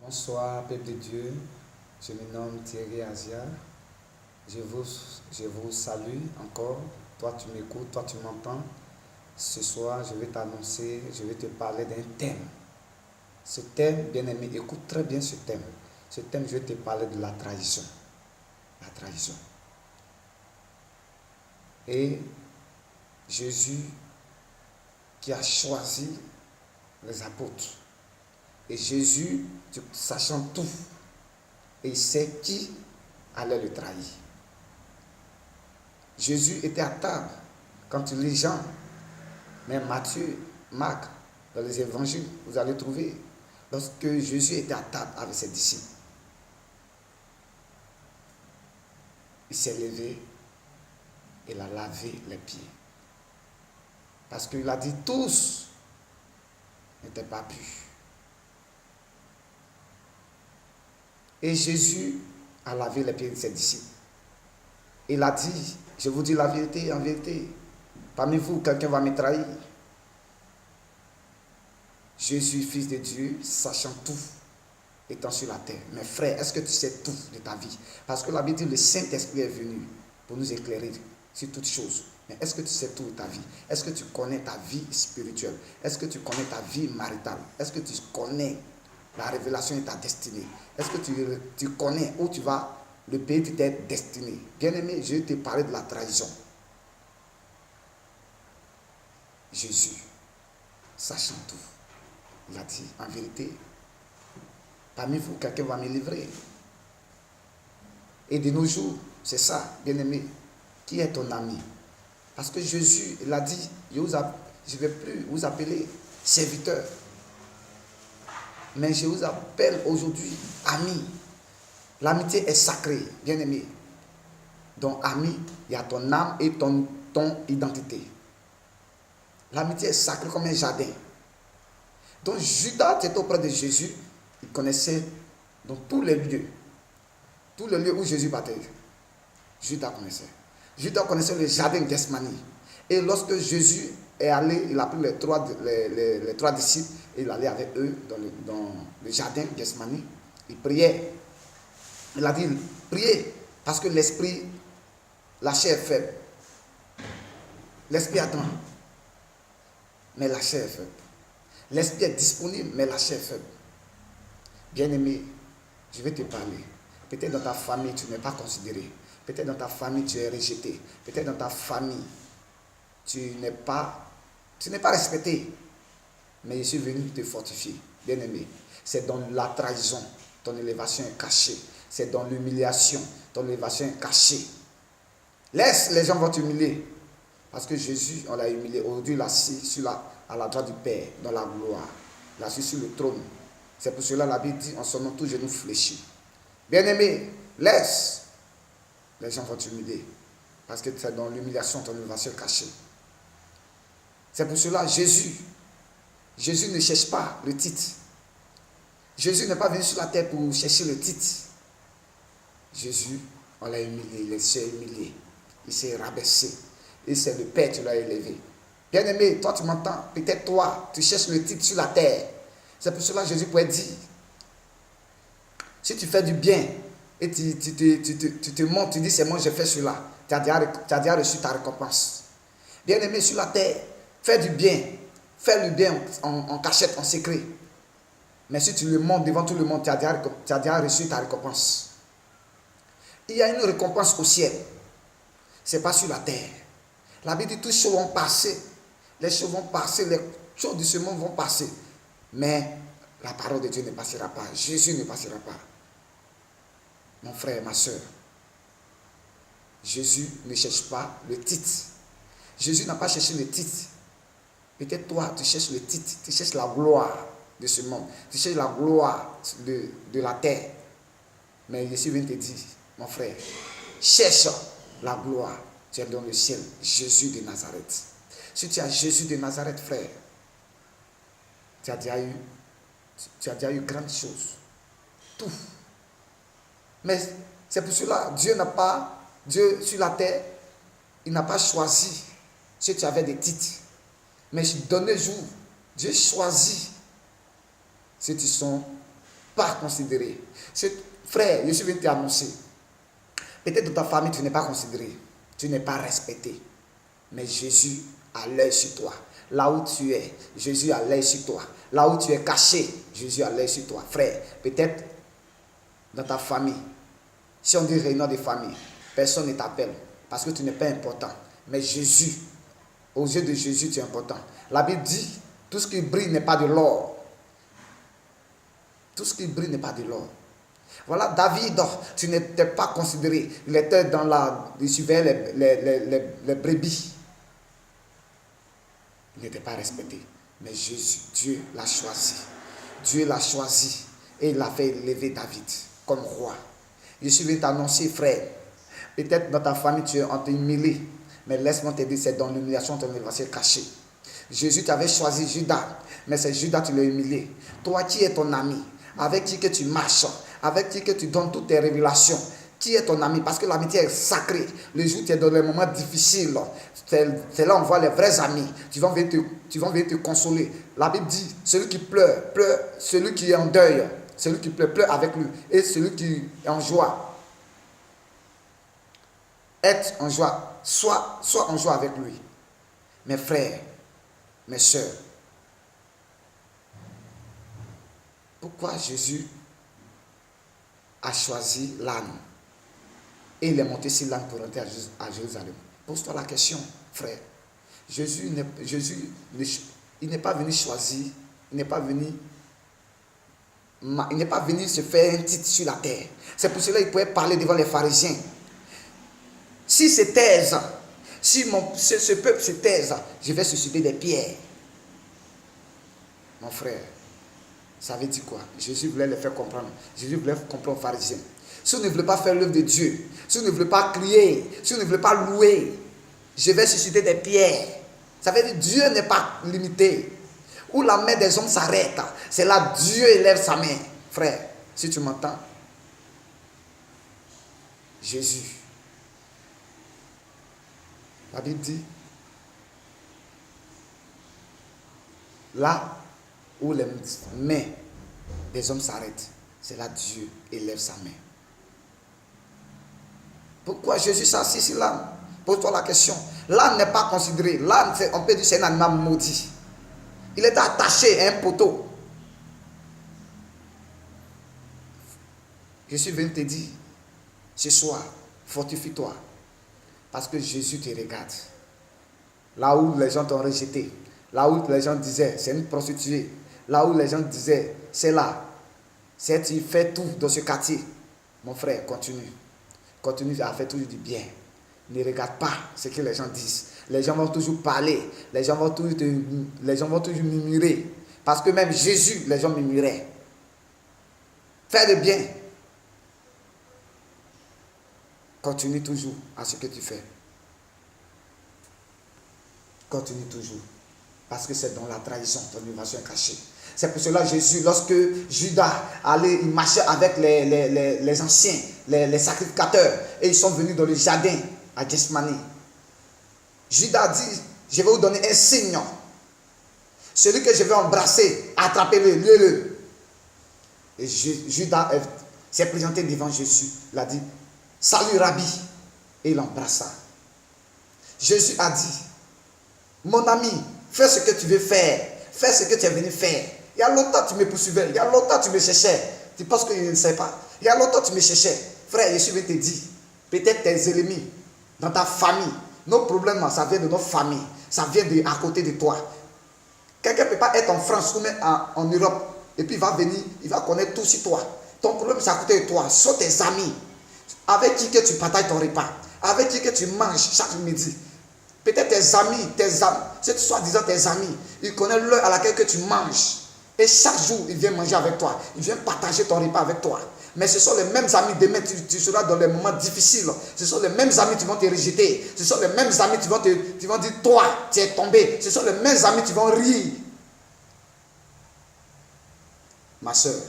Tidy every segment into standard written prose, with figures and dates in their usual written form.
Bonsoir, peuple de Dieu. Je me nomme Thierry Azia. Je vous salue encore. Toi, tu m'écoutes, toi, tu m'entends. Ce soir, je vais t'annoncer, je vais te parler d'un thème. Ce thème, bien aimé, écoute très bien ce thème. Ce thème, je vais te parler de la trahison. La trahison. Et Jésus qui a choisi les apôtres. Et Jésus, sachant tout, et il sait qui allait le trahir. Jésus était à table. Quand tu lis Jean, même Matthieu, Marc, dans les évangiles, vous allez trouver, lorsque Jésus était à table avec ses disciples, il s'est levé et il a lavé les pieds. Parce qu'il a dit tous n'étaient pas purs. Et Jésus a lavé les pieds de ses disciples. Il a dit, je vous dis la vérité, en vérité, parmi vous, quelqu'un va me trahir. Jésus, fils de Dieu, sachant tout, étant sur la terre. Mais frère, est-ce que tu sais tout de ta vie? Parce que la Bible dit, le Saint-Esprit est venu pour nous éclairer sur toutes choses. Mais est-ce que tu sais tout de ta vie? Est-ce que tu connais ta vie spirituelle? Est-ce que tu connais ta vie maritale? Est-ce que tu connais la révélation de ta destinée? Est-ce que tu connais où tu vas, le pays de ta destinée? Bien-aimé, je vais te parler de la trahison. Jésus, sachant tout, il a dit, en vérité, parmi vous, quelqu'un va me livrer. Et de nos jours, c'est ça, bien-aimé, qui est ton ami? Parce que Jésus, il a dit, je ne vais plus vous appeler serviteur, mais je vous appelle aujourd'hui ami. L'amitié est sacrée, bien-aimé. Donc, ami, il y a ton âme et ton identité. L'amitié est sacrée comme un jardin. Donc, Judas était auprès de Jésus. Il connaissait dans tous les lieux où Jésus battait. Judas connaissait. Judas connaissait le jardin de Gethsémani. Et lorsque Jésus est allé, il a pris les trois disciples et il allait avec eux dans le jardin de Gethsémani. Il priait. Il a dit, priez, parce que l'esprit, la chair est faible. L'esprit attend, mais la chair est faible. L'esprit est disponible, mais la chair est faible. Bien-aimé, je vais te parler. Peut-être dans ta famille, tu n'es pas considéré. Peut-être dans ta famille, tu es rejeté. Peut-être dans ta famille, tu n'es pas respecté. Mais je suis venu te fortifier. Bien-aimé, c'est dans la trahison, ton élévation est cachée. C'est dans l'humiliation, ton élévation est cachée. Laisse, les gens vont t'humilier. Parce que Jésus, on l'a humilié. Aujourd'hui, il est assis à la droite du Père, dans la gloire. Il est assis sur le trône. C'est pour cela la Bible dit, en son nom, tous genoux fléchis. Bien-aimé, laisse. Les gens vont t'humilier. Parce que c'est dans l'humiliation, ton élévation est cachée. C'est pour cela, Jésus ne cherche pas le titre. Jésus n'est pas venu sur la terre pour chercher le titre. Jésus, on l'a humilié, il s'est humilié, il s'est rabaissé. Et c'est le Père qui l'a élevé. Bien-aimé, toi tu m'entends, peut-être toi, tu cherches le titre sur la terre. C'est pour cela que Jésus pourrait dire, si tu fais du bien, et tu te montres, tu dis c'est moi j'ai fait cela, tu as déjà reçu ta récompense. Bien-aimé, sur la terre, fais du bien, fais le bien en cachette, en secret. Mais si tu le montres devant tout le monde, tu as déjà reçu ta récompense. Il y a une récompense au ciel. Ce n'est pas sur la terre. La Bible dit toutes choses vont passer. Les choses vont passer. Les choses de ce monde vont passer. Mais la parole de Dieu ne passera pas. Jésus ne passera pas. Mon frère, ma soeur. Jésus ne cherche pas le titre. Jésus n'a pas cherché le titre. Peut-être toi, tu cherches le titre. Tu cherches la gloire de ce monde. Tu cherches la gloire de la terre. Mais Jésus vient te dire, mon frère, cherche la gloire. Tu es dans le ciel, Jésus de Nazareth. Si tu as Jésus de Nazareth, frère, tu as déjà eu grandes choses. Tout. Mais c'est pour cela, Dieu sur la terre, il n'a pas choisi si tu avais des titres. Mais de nos jours, Dieu choisit ceux qui sont pas considéré. Frère, je suis venu t'annoncer. Peut-être dans ta famille, tu n'es pas considéré. Tu n'es pas respecté. Mais Jésus a l'œil sur toi. Là où tu es, Jésus a l'œil sur toi. Là où tu es caché, Jésus a l'œil sur toi. Frère, peut-être dans ta famille, si on dit réunion de famille, personne ne t'appelle parce que tu n'es pas important. Mais Jésus, aux yeux de Jésus, tu es important. La Bible dit, tout ce qui brille n'est pas de l'or. Tout ce qui brille n'est pas de l'or. Voilà, David, tu n'étais pas considéré. Il était il surveillait les brebis. Il n'était pas respecté. Mais Jésus, Dieu l'a choisi. Dieu l'a choisi et il a fait élever David comme roi. Je suis venu t'annoncer, frère. Peut-être dans ta famille, tu es humilié. Mais laisse-moi te dire, c'est dans l'humiliation ton élévation cachée. Jésus t'avait choisi Judas, mais c'est Judas qui l'a humilié. Toi qui es ton ami, avec qui que tu marches, avec qui que tu donnes toutes tes révélations, qui est ton ami, parce que l'amitié est sacrée. Le jour où tu es dans les moments difficiles, c'est là où on voit les vrais amis. Tu vas venir te consoler. La Bible dit, celui qui pleure, pleure. Celui qui est en deuil, celui qui pleure, pleure avec lui. Et celui qui est en joie, être en joie, soit en joie avec lui. Mes frères, mes soeurs, pourquoi Jésus a choisi l'âne et il est monté sur l'âne pour rentrer à Jérusalem? Pose-toi la question, frère. Jésus, il n'est pas venu choisir, il n'est pas venu se faire un titre sur la terre. C'est pour cela qu'il pouvait parler devant les pharisiens. Si se taisent, si ce peuple se taise, je vais susciter des pierres. Mon frère, ça veut dire quoi? Jésus voulait le faire comprendre. Jésus voulait comprendre aux pharisiens. Si vous ne voulez pas faire l'œuvre de Dieu, si vous ne voulez pas crier, si vous ne voulez pas louer, je vais susciter des pierres. Ça veut dire que Dieu n'est pas limité. Où la main des hommes s'arrête, c'est là Dieu élève sa main. Frère, si tu m'entends, Jésus, la Bible dit, là où les mains des hommes s'arrêtent, c'est là Dieu élève sa main. Pourquoi Jésus s'assit sur l'âne? Pose-toi la question. L'âne n'est pas considéré. L'âne, on peut dire, c'est un animal maudit. Il est attaché à un poteau. Je suis venu te dire, ce soir, fortifie-toi. Parce que Jésus te regarde. Là où les gens t'ont rejeté, là où les gens disaient, c'est une prostituée, là où les gens disaient, c'est là, tu fais tout dans ce quartier. Mon frère, continue. Continue à faire toujours du bien. Ne regarde pas ce que les gens disent. Les gens vont toujours parler. Les gens vont toujours murmurer. Parce que même Jésus, les gens murmuraient. Fais le bien. Continue toujours à ce que tu fais. Continue toujours. Parce que c'est dans la trahison, ton innovation est cachée. C'est pour cela Jésus, lorsque Judas allait, il marchait avec les anciens, les sacrificateurs, et ils sont venus dans le jardin à Gethsemane. Judas dit, je vais vous donner un signe. Celui que je vais embrasser, attrapez-le, liez-le. Et Judas s'est présenté devant Jésus. Il a dit, salut Rabbi. Et il l'embrassa. Jésus a dit, mon ami, fais ce que tu veux faire. Fais ce que tu es venu faire. Il y a longtemps tu me poursuivais. Il y a longtemps tu me cherchais. Tu penses que je ne sais pas. Il y a longtemps tu me cherchais. Frère, je suis venu te dire, peut-être tes ennemis, dans ta famille, nos problèmes, ça vient de notre famille. Ça vient à côté de toi. Quelqu'un ne peut pas être en France ou même en Europe. Et puis il va venir, il va connaître tout sur toi. Ton problème, c'est à côté de toi. Ce sont tes amis. Avec qui que tu partages ton repas. Avec qui que tu manges chaque midi. Peut-être tes amis, c'est soi-disant tes amis. Ils connaissent l'heure à laquelle que tu manges. Et chaque jour, ils viennent manger avec toi. Ils viennent partager ton repas avec toi. Mais ce sont les mêmes amis, demain tu seras dans les moments difficiles. Ce sont les mêmes amis qui vont te rejeter. Ce sont les mêmes amis qui vont dire, toi, tu es tombé. Ce sont les mêmes amis qui vont rire. Ma soeur,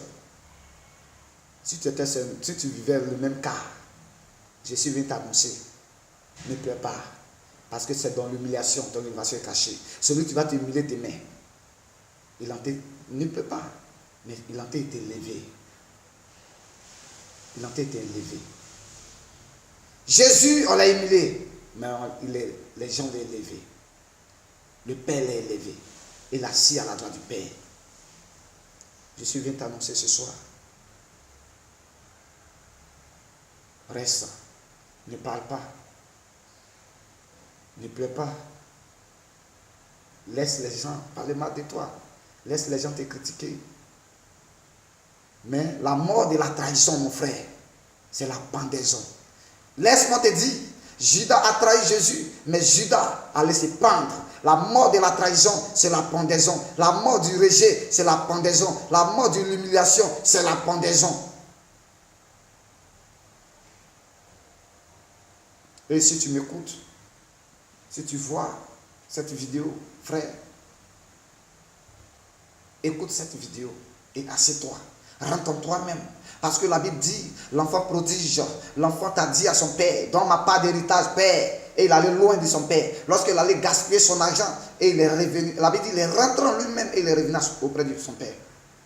si tu vivais le même cas, je suis venu t'annoncer. Ne pleure pas. Parce que c'est dans l'humiliation, ton innovation est cachée. Celui qui va t'humilier demain, ne peut pas, mais il a été élevé. Ils ont été élevés. Jésus, on l'a humilié, mais les gens l'ont élevé. Le Père l'a élevé. Il l'a assis à la droite du Père. Je suis venu t'annoncer ce soir. Reste. Ne parle pas. Ne pleure pas. Laisse les gens parler mal de toi. Laisse les gens te critiquer. Mais la mort de la trahison, mon frère, c'est la pendaison. Laisse-moi te dire, Judas a trahi Jésus, mais Judas a laissé pendre. La mort de la trahison, c'est la pendaison. La mort du rejet, c'est la pendaison. La mort de l'humiliation, c'est la pendaison. Et si tu m'écoutes, si tu vois cette vidéo, frère, écoute cette vidéo et assieds-toi. Rentre en toi-même. Parce que la Bible dit, l'enfant prodige, l'enfant t'a dit à son père, donne ma part d'héritage, père. Et il allait loin de son père. Lorsqu'il allait gaspiller son argent, et il est revenu. La Bible dit, il est rentré en lui-même et il est revenu auprès de son père.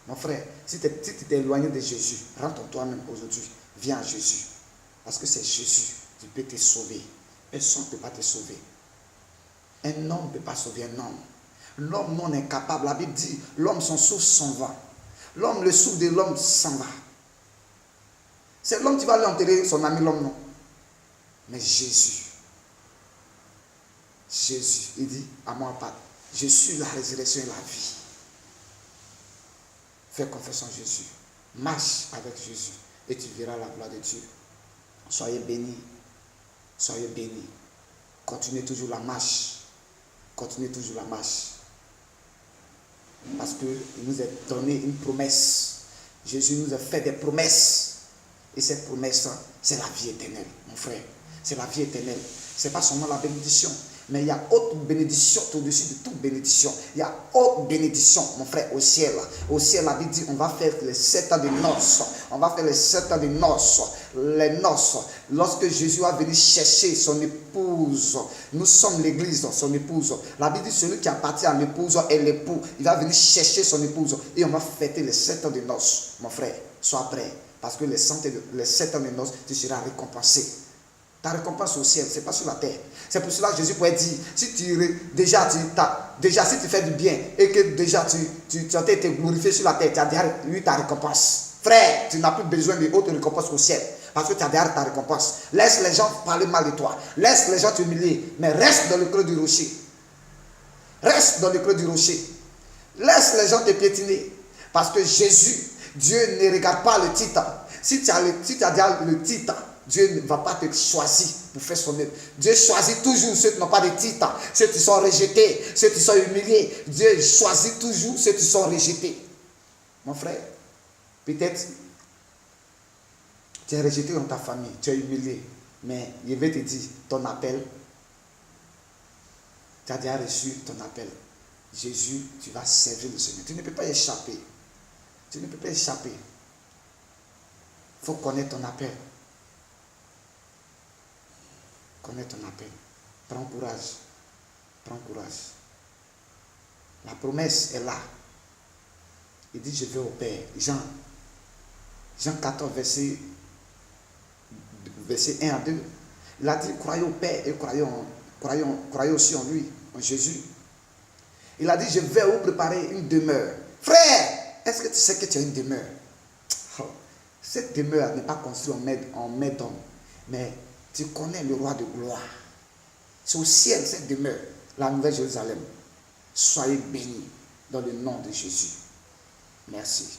Mon frère, si tu t'es éloigné de Jésus, rentre en toi-même aujourd'hui. Viens à Jésus. Parce que c'est Jésus qui peut te sauver. Personne ne peut pas te sauver. Un homme ne peut pas sauver un homme. L'homme non incapable, la Bible dit, l'homme son souffle s'en va. L'homme, le souffle de l'homme s'en va. C'est l'homme qui va aller enterrer son ami, l'homme non. Mais Jésus, il dit à moi, Père, je suis la résurrection et la vie. Fais confiance en Jésus. Marche avec Jésus et tu verras la gloire de Dieu. Soyez bénis. Soyez bénis. Continuez toujours la marche. Continuez toujours la marche. Parce qu'il nous a donné une promesse. Jésus nous a fait des promesses. Et cette promesse, c'est la vie éternelle, mon frère. C'est la vie éternelle. Ce n'est pas seulement la bénédiction, mais il y a autre bénédiction au-dessus de toute bénédiction. Il y a autre bénédiction, mon frère, au ciel. Au ciel, la Bible dit, on va faire les 7 ans de noces. On va faire les 7 ans de noces. Les noces. Lorsque Jésus va venir chercher son épouse, nous sommes l'église, son épouse. La Bible dit, celui qui appartient à l'épouse est l'époux. Il va venir chercher son épouse et on va fêter les 7 ans de noces. Mon frère, sois prêt. Parce que les 7 ans de noces, tu seras récompensé. Ta récompense au ciel, ce n'est pas sur la terre. C'est pour cela que Jésus pourrait dire, si tu fais du bien et que déjà tu as été glorifié sur la terre, tu as déjà eu ta récompense. Frère, tu n'as plus besoin d'autre récompense au ciel. Parce que tu as déjà ta récompense. Laisse les gens parler mal de toi. Laisse les gens t'humilier. Mais reste dans le creux du rocher. Reste dans le creux du rocher. Laisse les gens te piétiner. Parce que Jésus, Dieu ne regarde pas le titre. Si tu as déjà le titre, Dieu ne va pas te choisir pour faire son œuvre. Dieu choisit toujours ceux qui n'ont pas de titre, ceux qui sont rejetés, ceux qui sont humiliés. Dieu choisit toujours ceux qui sont rejetés. Mon frère, peut-être tu es rejeté dans ta famille, tu es humilié, mais je vais te dire, ton appel, tu as déjà reçu ton appel. Jésus, tu vas servir le Seigneur. Tu ne peux pas échapper. Tu ne peux pas échapper. Il faut connaître ton appel. Connais ton appel. Prends courage. Prends courage. La promesse est là. Il dit, je vais au Père. Jean 14, verset 1 à 2. Il a dit, croyez au Père et croyez aussi en lui, en Jésus. Il a dit, je vais vous préparer une demeure. Frère, est-ce que tu sais que tu as une demeure? Cette demeure n'est pas construite en main d'homme, mais tu connais le roi de gloire. C'est au ciel cette demeure, la nouvelle Jérusalem. Soyez bénis dans le nom de Jésus. Merci.